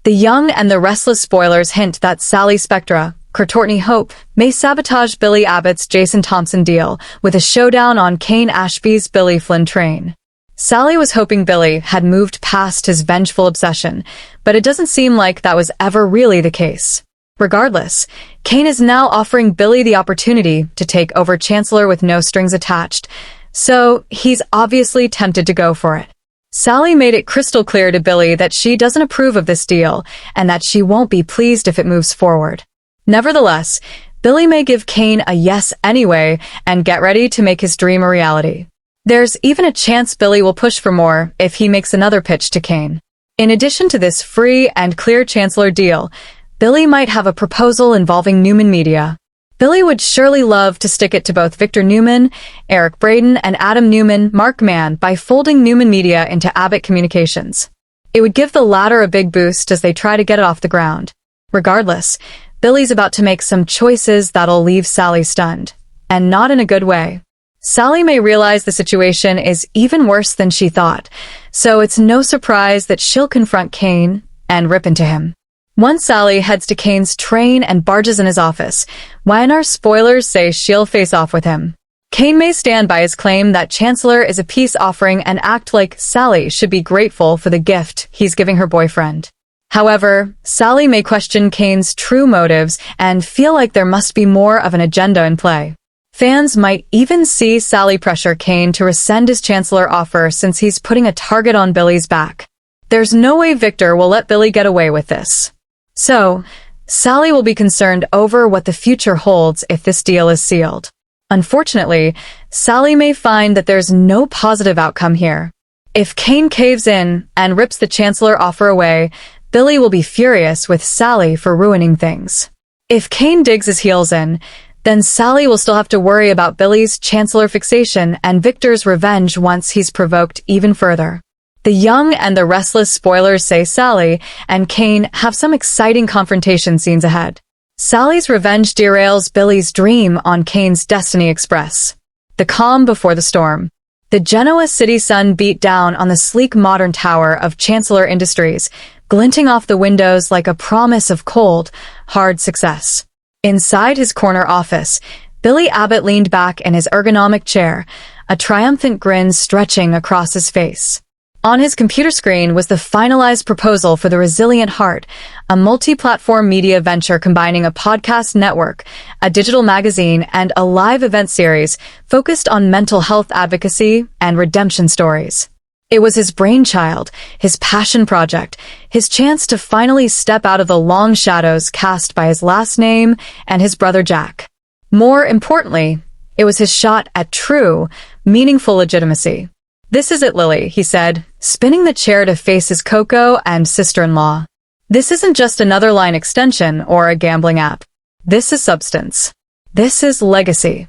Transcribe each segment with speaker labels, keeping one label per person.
Speaker 1: The young and the restless spoilers hint that Sally Spectra, Courtney Hope, may sabotage Billy Abbott's Jason Thompson deal with a showdown on Kane Ashby's Billy Flynn train. Sally was hoping Billy had moved past his vengeful obsession, but it doesn't seem like that was ever really the case. Regardless, Kane is now offering Billy the opportunity to take over Chancellor with no strings attached, so he's obviously tempted to go for it. Sally made it crystal clear to Billy that she doesn't approve of this deal and that she won't be pleased if it moves forward. Nevertheless, Billy may give Kane a yes anyway and get ready to make his dream a reality. There's even a chance Billy will push for more if he makes another pitch to Kane. In addition to this free and clear Chancellor deal, Billy might have a proposal involving Newman Media. Billy would surely love to stick it to both Victor Newman, Eric Braden, and Adam Newman, Mark Mann, by folding Newman Media into Abbott Communications. It would give the latter a big boost as they try to get it off the ground. Regardless, Billy's about to make some choices that'll leave Sally stunned. And not in a good way. Sally may realize the situation is even worse than she thought, so it's no surprise that she'll confront Kane and rip into him. Once Sally heads to Kane's train and barges in his office, YNR spoilers say she'll face off with him. Kane may stand by his claim that Chancellor is a peace offering and act like Sally should be grateful for the gift he's giving her boyfriend. However, Sally may question Kane's true motives and feel like there must be more of an agenda in play. Fans might even see Sally pressure Kane to rescind his Chancellor offer since he's putting a target on Billy's back. There's no way Victor will let Billy get away with this. So, Sally will be concerned over what the future holds if this deal is sealed. Unfortunately, Sally may find that there's no positive outcome here. If Kane caves in and rips the Chancellor offer away, Billy will be furious with Sally for ruining things. If Kane digs his heels in, then Sally will still have to worry about Billy's Chancellor fixation and Victor's revenge once he's provoked even further. The young and the restless spoilers say Sally and Kane have some exciting confrontation scenes ahead. Sally's revenge derails Billy's dream on Kane's Destiny Express. The calm before the storm. The Genoa City sun beat down on the sleek modern tower of Chancellor Industries, glinting off the windows like a promise of cold, hard success. Inside his corner office, Billy Abbott leaned back in his ergonomic chair, a triumphant grin stretching across his face. On his computer screen was the finalized proposal for The Resilient Heart, a multi-platform media venture combining a podcast network, a digital magazine, and a live event series focused on mental health advocacy and redemption stories. It was his brainchild, his passion project, his chance to finally step out of the long shadows cast by his last name and his brother Jack. More importantly, it was his shot at true, meaningful legitimacy. "This is it, Lily," he said, spinning the chair to face his Coco and sister-in-law. "This isn't just another line extension or a gambling app. This is substance. This is legacy."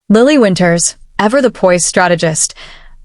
Speaker 1: Lily Winters, ever the poised strategist,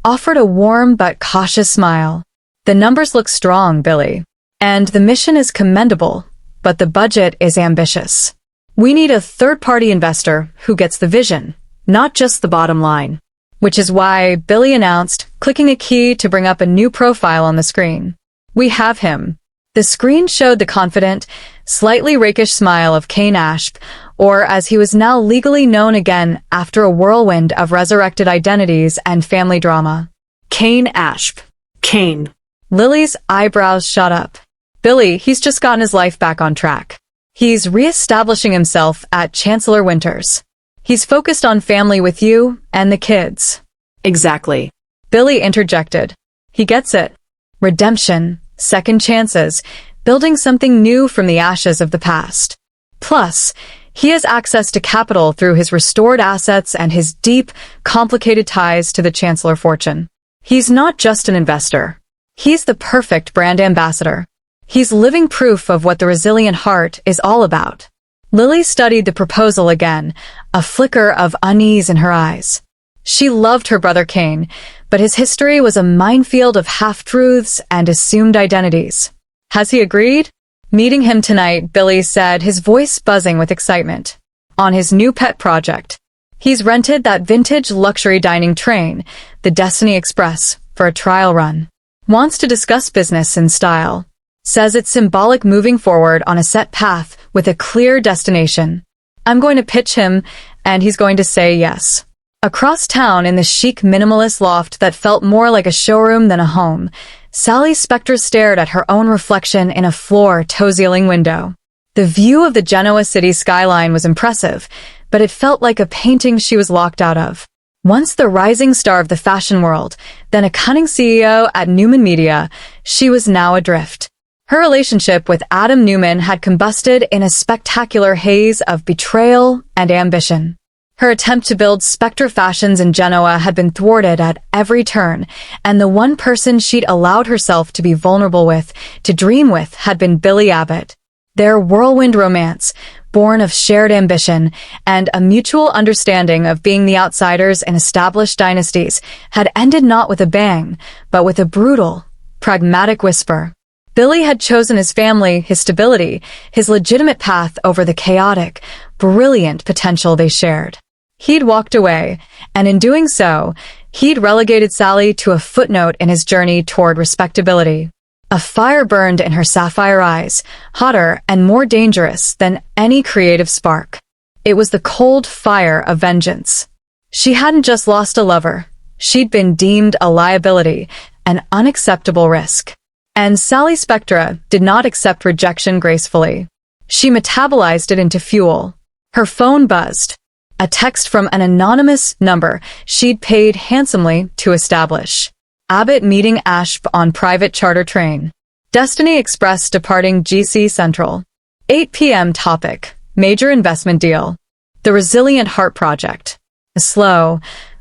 Speaker 1: offered a warm but cautious smile. "The numbers look strong, Billy. And the mission is commendable, but the budget is ambitious. We need a third-party investor who gets the vision, not just the bottom line." Which is why Billy announced, clicking a key to bring up a new profile on the screen. "We have him." The screen showed the confident, slightly rakish smile of Kane Ashby, or as he was now legally known again after a whirlwind of resurrected identities and family drama. Kane Ashby.
Speaker 2: Kane.
Speaker 1: Lily's eyebrows shot up. "Billy, he's just gotten his life back on track. He's re-establishing himself at Chancellor Winters. He's focused on family with you and the kids."
Speaker 2: Exactly.
Speaker 1: Billy interjected. "He gets it. Redemption, second chances, building something new from the ashes of the past. Plus, he has access to capital through his restored assets and his deep, complicated ties to the Chancellor fortune. He's not just an investor. He's the perfect brand ambassador. He's living proof of what the Resilient Heart is all about." Lily studied the proposal again, a flicker of unease in her eyes. She loved her brother Kane, but his history was a minefield of half-truths and assumed identities. "Has he agreed?" "Meeting him tonight," Billy said, his voice buzzing with excitement. "On his new pet project. He's rented that vintage luxury dining train, the Destiny Express, for a trial run. Wants to discuss business in style." says it's symbolic moving forward on a set path with a clear destination. I'm going to pitch him, and he's going to say yes. Across town in the chic minimalist loft that felt more like a showroom than a home, Sally Spectre stared at her own reflection in a floor-to-ceiling window. The view of the Genoa City skyline was impressive, but it felt like a painting she was locked out of. Once the rising star of the fashion world, then a cunning CEO at Newman Media, she was now adrift. Her relationship with Adam Newman had combusted in a spectacular haze of betrayal and ambition. Her attempt to build Spectre Fashions in Genoa had been thwarted at every turn, and the one person she'd allowed herself to be vulnerable with, to dream with, had been Billy Abbott. Their whirlwind romance, born of shared ambition and a mutual understanding of being the outsiders in established dynasties, had ended not with a bang, but with a brutal, pragmatic whisper. Billy had chosen his family, his stability, his legitimate path over the chaotic, brilliant potential they shared. He'd walked away, and in doing so, he'd relegated Sally to a footnote in his journey toward respectability. A fire burned in her sapphire eyes, hotter and more dangerous than any creative spark. It was the cold fire of vengeance. She hadn't just lost a lover. She'd been deemed a liability, an unacceptable risk. And Sally Spectre did not accept rejection gracefully. She metabolized it into fuel. Her phone buzzed. A text from an anonymous number she'd paid handsomely to establish. Abbott meeting Ashp on private charter train. Destiny Express departing GC Central. 8 p.m. topic. Major investment deal. The Resilient Heart Project. A slow,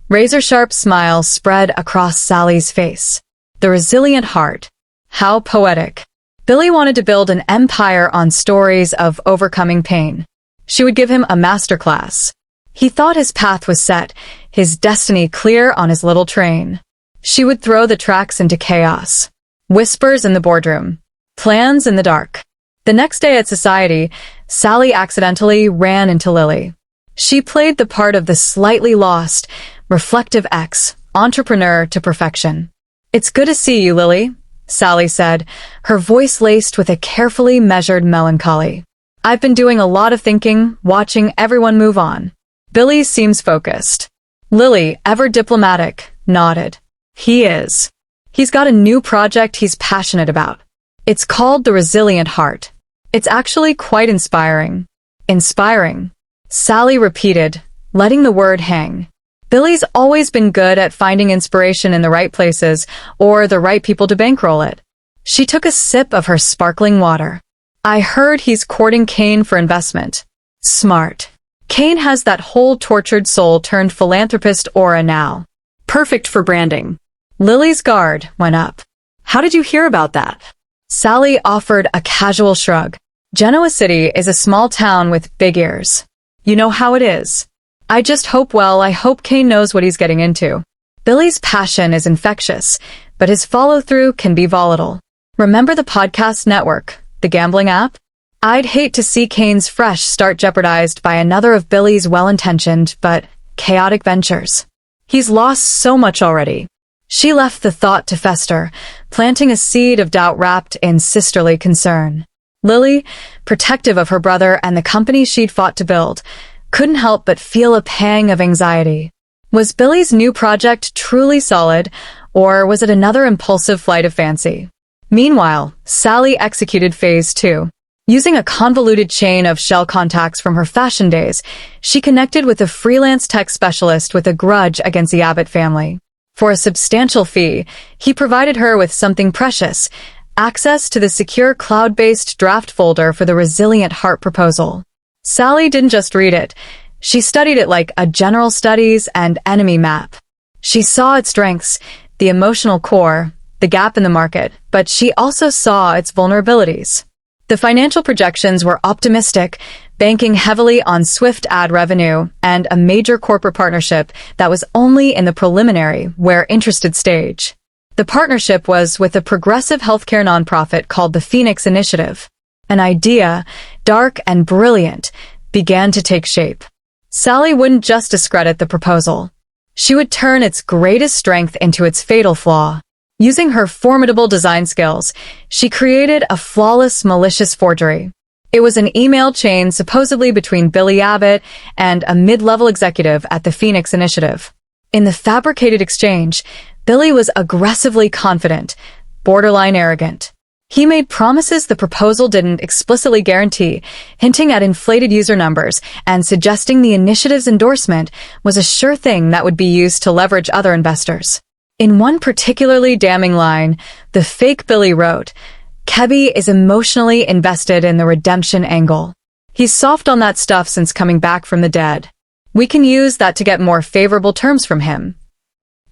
Speaker 1: razor-sharp smile spread across Sally's face. The Resilient Heart. How poetic. Billy wanted to build an empire on stories of overcoming pain. She would give him a masterclass. He thought his path was set, his destiny clear on his little train. She would throw the tracks into chaos. Whispers in the boardroom. Plans in the dark. The next day at society, Sally accidentally ran into Lily. She played the part of the slightly lost, reflective ex-entrepreneur to perfection. "It's good to see you, Lily," Sally said, her voice laced with a carefully measured melancholy. "I've been doing a lot of thinking, watching everyone move on." Billy seems focused. Lily, ever diplomatic, nodded. "He is. He's got a new project he's passionate about. It's called The Resilient Heart. It's actually quite inspiring." "Inspiring," Sally repeated, letting the word hang. Billy's always been good at finding inspiration in the right places or the right people to bankroll it. She took a sip of her sparkling water. "I heard he's courting Kane for investment." "Smart. Kane has that whole tortured soul turned philanthropist aura now. Perfect for branding." Lily's guard went up. "How did you hear about that?" Sally offered a casual shrug. "Genoa City is a small town with big ears. You know how it is. I hope Kane knows what he's getting into." Billy's passion is infectious, but his follow-through can be volatile. Remember the podcast network, the gambling app? I'd hate to see Kane's fresh start jeopardized by another of Billy's well-intentioned but chaotic ventures. He's lost so much already. She left the thought to fester, planting a seed of doubt wrapped in sisterly concern. Lily, protective of her brother and the company she'd fought to build, couldn't help but feel a pang of anxiety. Was Billy's new project truly solid, or was it another impulsive flight of fancy? Meanwhile, Sally executed phase 2. Using a convoluted chain of shell contacts from her fashion days, she connected with a freelance tech specialist with a grudge against the Abbott family. For a substantial fee, he provided her with something precious, access to the secure cloud-based draft folder for the Resilient Heart proposal. Sally didn't just read it. She studied it like a general studies and enemy map. She saw its strengths, the emotional core, the gap in the market, but she also saw its vulnerabilities. The financial projections were optimistic, banking heavily on swift ad revenue and a major corporate partnership that was only in the preliminary, where interested stage. The partnership was with a progressive healthcare nonprofit called the Phoenix Initiative. An idea, dark and brilliant, began to take shape. Sally wouldn't just discredit the proposal. She would turn its greatest strength into its fatal flaw. Using her formidable design skills, she created a flawless, malicious forgery. It was an email chain supposedly between Billy Abbott and a mid-level executive at the Phoenix Initiative. In the fabricated exchange, Billy was aggressively confident, borderline arrogant. He made promises the proposal didn't explicitly guarantee, hinting at inflated user numbers and suggesting the initiative's endorsement was a sure thing that would be used to leverage other investors. In one particularly damning line, the fake Billy wrote, "Kebby is emotionally invested in the redemption angle. He's soft on that stuff since coming back from the dead. We can use that to get more favorable terms from him."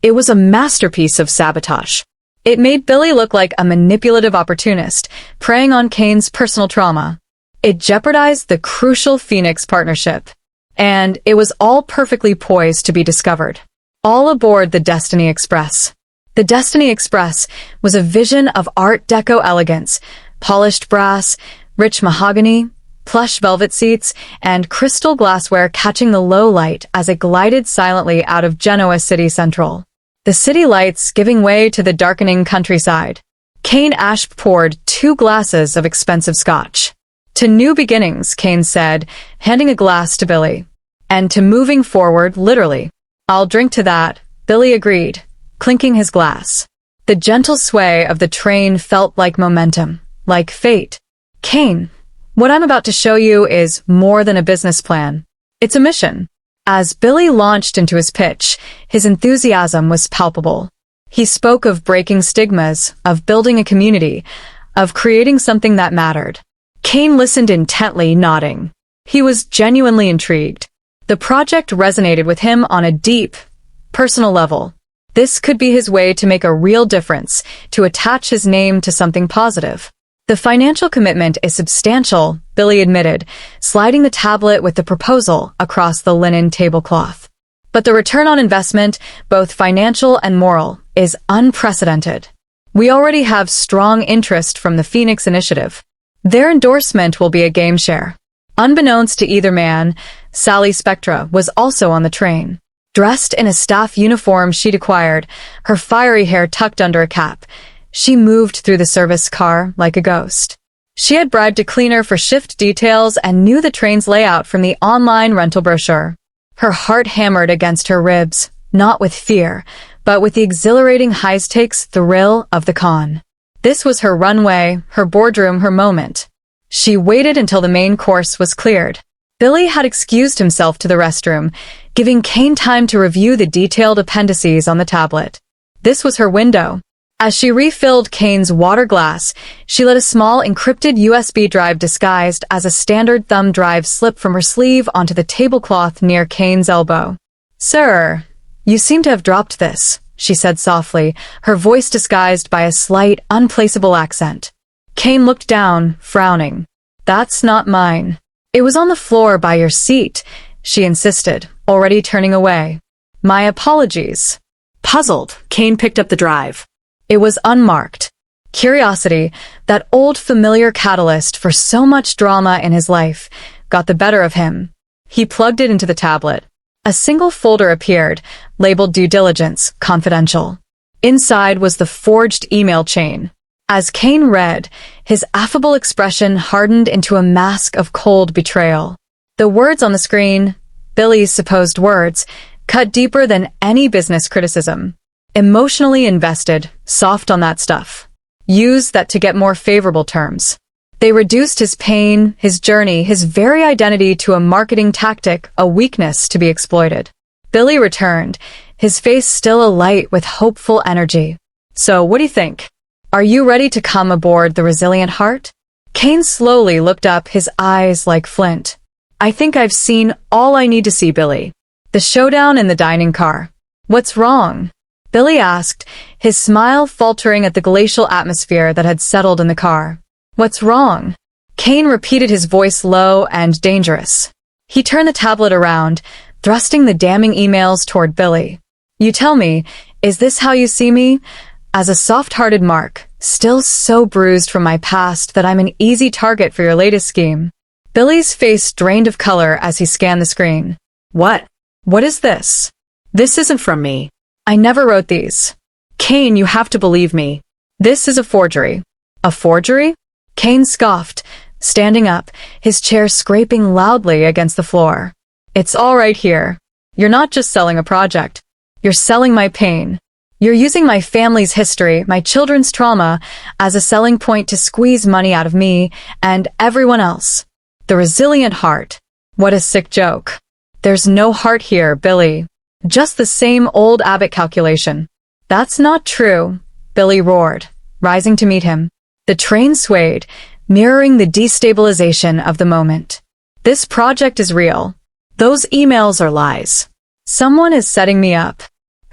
Speaker 1: It was a masterpiece of sabotage. It made Billy look like a manipulative opportunist, preying on Kane's personal trauma. It jeopardized the crucial Phoenix partnership. And it was all perfectly poised to be discovered. All aboard the Destiny Express. The Destiny Express was a vision of Art Deco elegance, polished brass, rich mahogany, plush velvet seats, and crystal glassware catching the low light as it glided silently out of Genoa City Central. The city lights giving way to the darkening countryside. Kane Ashp poured 2 glasses of expensive scotch. "To new beginnings," Kane said, handing a glass to Billy. "And to moving forward, literally." "I'll drink to that," Billy agreed, clinking his glass. The gentle sway of the train felt like momentum, like fate. "Kane, what I'm about to show you is more than a business plan. It's a mission." As Billy launched into his pitch, his enthusiasm was palpable. He spoke of breaking stigmas, of building a community, of creating something that mattered. Kane listened intently, nodding. He was genuinely intrigued. The project resonated with him on a deep, personal level. This could be his way to make a real difference, to attach his name to something positive. "The financial commitment is substantial," Billy admitted, sliding the tablet with the proposal across the linen tablecloth. "But the return on investment, both financial and moral, is unprecedented. We already have strong interest from the Phoenix Initiative. Their endorsement will be a game share." Unbeknownst to either man, Sally Spectra was also on the train. Dressed in a staff uniform she'd acquired, her fiery hair tucked under a cap, she moved through the service car like a ghost. She had bribed a cleaner for shift details and knew the train's layout from the online rental brochure. Her heart hammered against her ribs, not with fear, but with the exhilarating high-stakes thrill of the con. This was her runway, her boardroom, her moment. She waited until the main course was cleared. Billy had excused himself to the restroom, giving Kane time to review the detailed appendices on the tablet. This was her window. As she refilled Kane's water glass, she let a small encrypted USB drive disguised as a standard thumb drive slip from her sleeve onto the tablecloth near Kane's elbow. "Sir, you seem to have dropped this," she said softly, her voice disguised by a slight, unplaceable accent. Kane looked down, frowning. "That's not mine." "It was on the floor by your seat," she insisted, already turning away. "My apologies."
Speaker 2: Puzzled, Kane picked up the drive.
Speaker 1: It was unmarked. Curiosity, that old familiar catalyst for so much drama in his life, got the better of him. He plugged it into the tablet. A single folder appeared, labeled Due Diligence, Confidential. Inside was the forged email chain. As Kane read, his affable expression hardened into a mask of cold betrayal. The words on the screen, Billy's supposed words, cut deeper than any business criticism. Emotionally invested, soft on that stuff. Use that to get more favorable terms. They reduced his pain, his journey, his very identity to a marketing tactic, a weakness to be exploited. Billy returned, his face still alight with hopeful energy. "So, what do you think? Are you ready to come aboard the Resilient Heart?" Kane slowly looked up, his eyes like flint. "I think I've seen all I need to see, Billy." The showdown in the dining car. "What's wrong?" Billy asked, his smile faltering at the glacial atmosphere that had settled in the car. "What's wrong?" Kane repeated, his voice low and dangerous. He turned the tablet around, thrusting the damning emails toward Billy. "You tell me, is this how you see me? As a soft-hearted mark, still so bruised from my past that I'm an easy target for your latest scheme?" Billy's face drained of color as he scanned the screen. "What? What is this?" "This isn't from me." "I never wrote these."
Speaker 2: Kane, you have to believe me.
Speaker 1: This is a forgery. A forgery? Kane scoffed, standing up, his chair scraping loudly against the floor. It's all right here. You're not just selling a project. You're selling my pain. You're using my family's history, my children's trauma, as a selling point to squeeze money out of me and everyone else. The resilient heart. What a sick joke. There's no heart here, Billy. Just the same old Abbott calculation. That's not true, Billy roared, rising to meet him. The train swayed, mirroring the destabilization of the moment. This project is real.
Speaker 2: Those emails are lies.
Speaker 1: Someone is setting me up.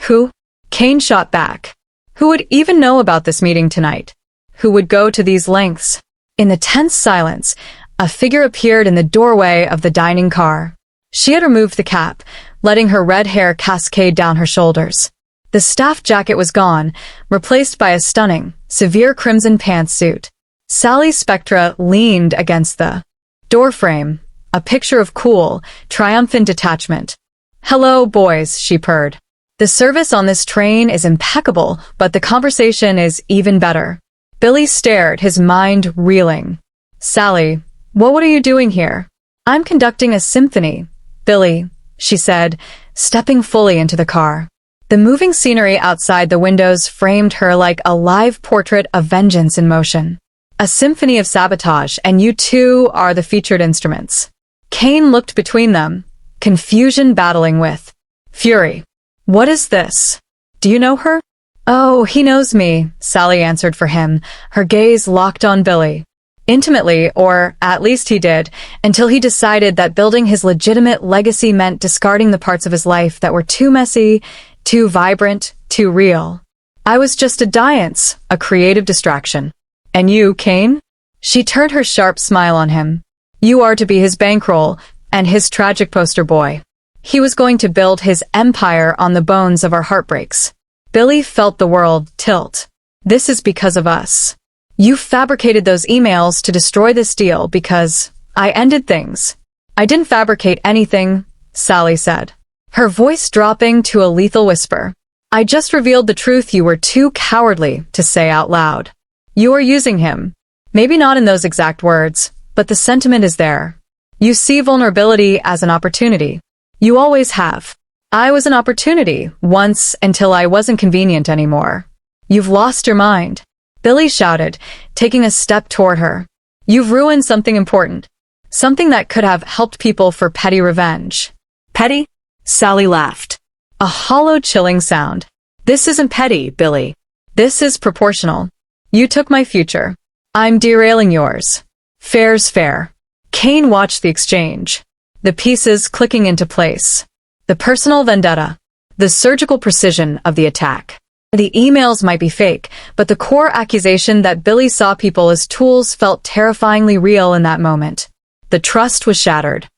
Speaker 1: Who? Kane shot back. Who would even know about this meeting tonight? Who would go to these lengths? In the tense silence, a figure appeared in the doorway of the dining car. She had removed the cap, letting her red hair cascade down her shoulders. The staff jacket was gone, replaced by a stunning, severe crimson pantsuit. Sally Spectra leaned against the doorframe, a picture of cool, triumphant detachment. "Hello, boys," she purred. "The service on this train is impeccable, but the conversation is even better." Billy stared, his mind reeling. "Sally, what are you doing here?" "I'm conducting a symphony, Billy," she said, stepping fully into the car. The moving scenery outside the windows framed her like a live portrait of vengeance in motion. "A symphony of sabotage, and you two are the featured instruments." Kane looked between them, confusion battling with fury. "What is this? Do you know her?" "Oh, he knows me," Sally answered for him, her gaze locked on Billy. "Intimately, or at least he did, until he decided that building his legitimate legacy meant discarding the parts of his life that were too messy, too vibrant, too real. I was just a dance, a creative distraction. And you, Kane?" She turned her sharp smile on him. "You are to be his bankroll, and his tragic poster boy." He was going to build his empire on the bones of our heartbreaks. Billy felt the world tilt. "This is because of us. You fabricated those emails to destroy this deal because I ended things." "I didn't fabricate anything," Sally said, her voice dropping to a lethal whisper. "I just revealed the truth you were too cowardly to say out loud. You are using him. Maybe not in those exact words, but the sentiment is there. You see vulnerability as an opportunity. You always have. I was an opportunity once until I wasn't convenient anymore. You've lost your mind." Billy shouted, taking a step toward her. "You've ruined something important. Something that could have helped people for petty revenge."
Speaker 2: "Petty?" Sally laughed.
Speaker 1: A hollow, chilling sound. "This isn't petty, Billy. This is proportional. You took my future. I'm derailing yours. Fair's fair." Kane watched the exchange. The pieces clicking into place. The personal vendetta. The surgical precision of the attack. The emails might be fake, but the core accusation that Billy saw people as tools felt terrifyingly real in that moment. The trust was shattered.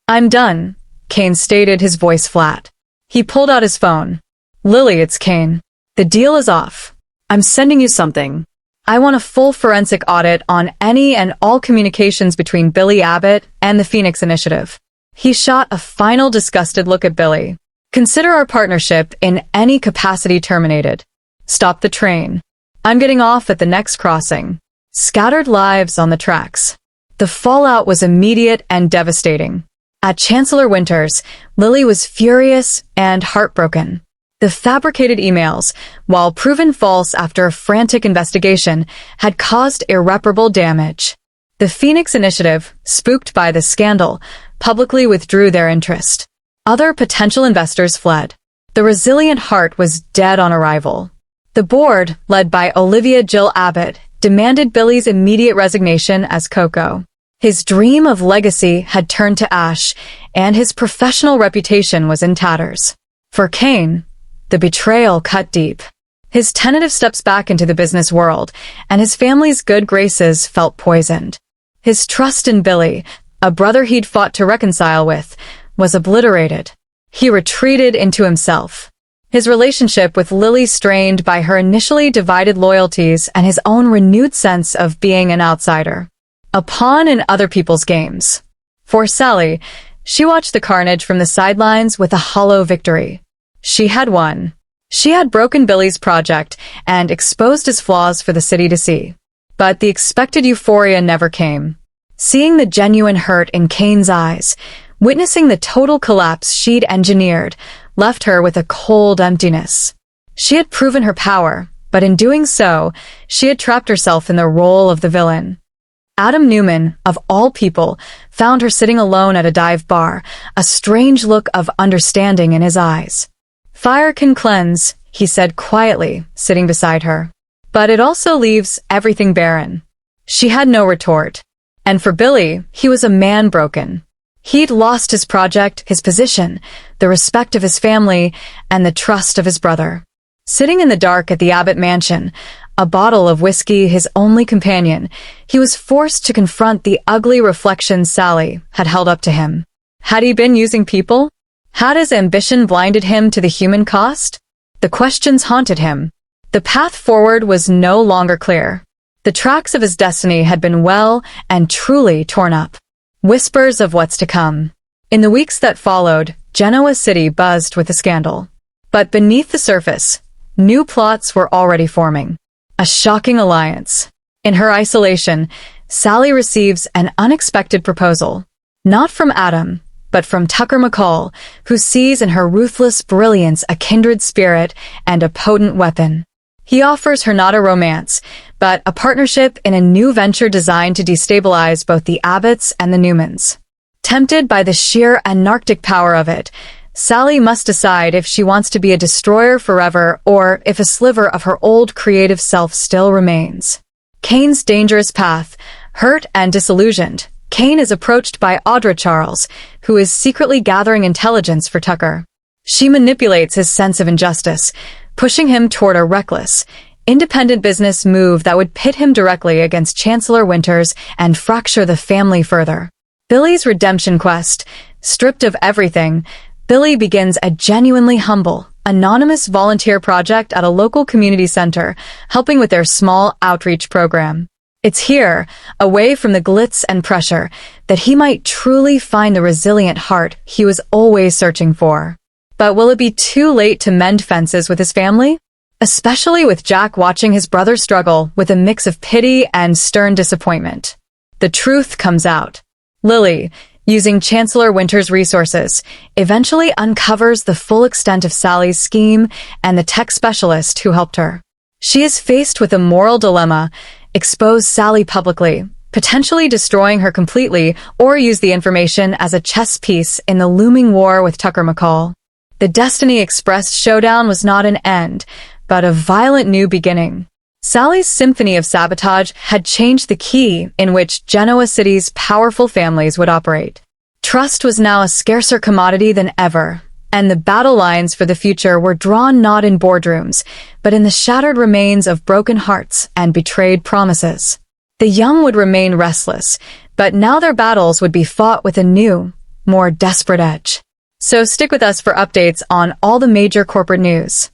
Speaker 1: "I'm done," Kane stated, his voice flat. He pulled out his phone. "Lily, it's Kane. The deal is off. I'm sending you something. I want a full forensic audit on any and all communications between Billy Abbott and the Phoenix Initiative." He shot a final disgusted look at Billy. "Consider our partnership in any capacity terminated. Stop the train. I'm getting off at the next crossing." Scattered lives on the tracks. The fallout was immediate and devastating. At Chancellor Winter's, Lily was furious and heartbroken. The fabricated emails, while proven false after a frantic investigation, had caused irreparable damage. The Phoenix Initiative, spooked by the scandal, publicly withdrew their interest. Other potential investors fled. The resilient heart was dead on arrival. The board, led by Olivia Jill Abbott, demanded Billy's immediate resignation as Coco. His dream of legacy had turned to ash, and his professional reputation was in tatters. For Kane, the betrayal cut deep. His tentative steps back into the business world, and his family's good graces felt poisoned. His trust in Billy, a brother he'd fought to reconcile with, was obliterated. He retreated into himself. His relationship with Lily strained by her initially divided loyalties and his own renewed sense of being an outsider. A pawn in other people's games. For Sally, she watched the carnage from the sidelines with a hollow victory. She had won. She had broken Billy's project and exposed his flaws for the city to see. But the expected euphoria never came. Seeing the genuine hurt in Kane's eyes, witnessing the total collapse she'd engineered, left her with a cold emptiness. She had proven her power, but in doing so, she had trapped herself in the role of the villain. Adam Newman, of all people, found her sitting alone at a dive bar, a strange look of understanding in his eyes. "Fire can cleanse," he said quietly, sitting beside her. "But it also leaves everything barren." She had no retort. And for Billy, he was a man broken. He'd lost his project, his position, the respect of his family, and the trust of his brother. Sitting in the dark at the Abbott mansion, a bottle of whiskey his only companion, he was forced to confront the ugly reflection Sally had held up to him. Had he been using people? Had his ambition blinded him to the human cost? The questions haunted him. The path forward was no longer clear. The tracks of his destiny had been well and truly torn up. Whispers of what's to come. In the weeks that followed, Genoa City buzzed with a scandal. But beneath the surface, new plots were already forming. A shocking alliance. In her isolation, Sally receives an unexpected proposal. Not from Adam, but from Tucker McCall, who sees in her ruthless brilliance a kindred spirit and a potent weapon. He offers her not a romance, but a partnership in a new venture designed to destabilize both the Abbotts and the Newmans. Tempted by the sheer anarchic power of it, Sally must decide if she wants to be a destroyer forever or if a sliver of her old creative self still remains. Kane's dangerous path. Hurt and disillusioned, Kane is approached by Audra Charles, who is secretly gathering intelligence for Tucker. She manipulates his sense of injustice, pushing him toward a reckless, independent business move that would pit him directly against Chancellor Winters and fracture the family further. Billy's redemption quest. Stripped of everything, Billy begins a genuinely humble, anonymous volunteer project at a local community center, helping with their small outreach program. It's here, away from the glitz and pressure, that he might truly find the resilient heart he was always searching for. But will it be too late to mend fences with his family? Especially with Jack watching his brother struggle with a mix of pity and stern disappointment. The truth comes out. Lily, using Chancellor Winters' resources, eventually uncovers the full extent of Sally's scheme and the tech specialist who helped her. She is faced with a moral dilemma: expose Sally publicly, potentially destroying her completely, or use the information as a chess piece in the looming war with Tucker McCall. The Destiny Express showdown was not an end, but a violent new beginning. Sally's symphony of sabotage had changed the key in which Genoa City's powerful families would operate. Trust was now a scarcer commodity than ever, and the battle lines for the future were drawn not in boardrooms, but in the shattered remains of broken hearts and betrayed promises. The young would remain restless, but now their battles would be fought with a new, more desperate edge. So stick with us for updates on all the major corporate news.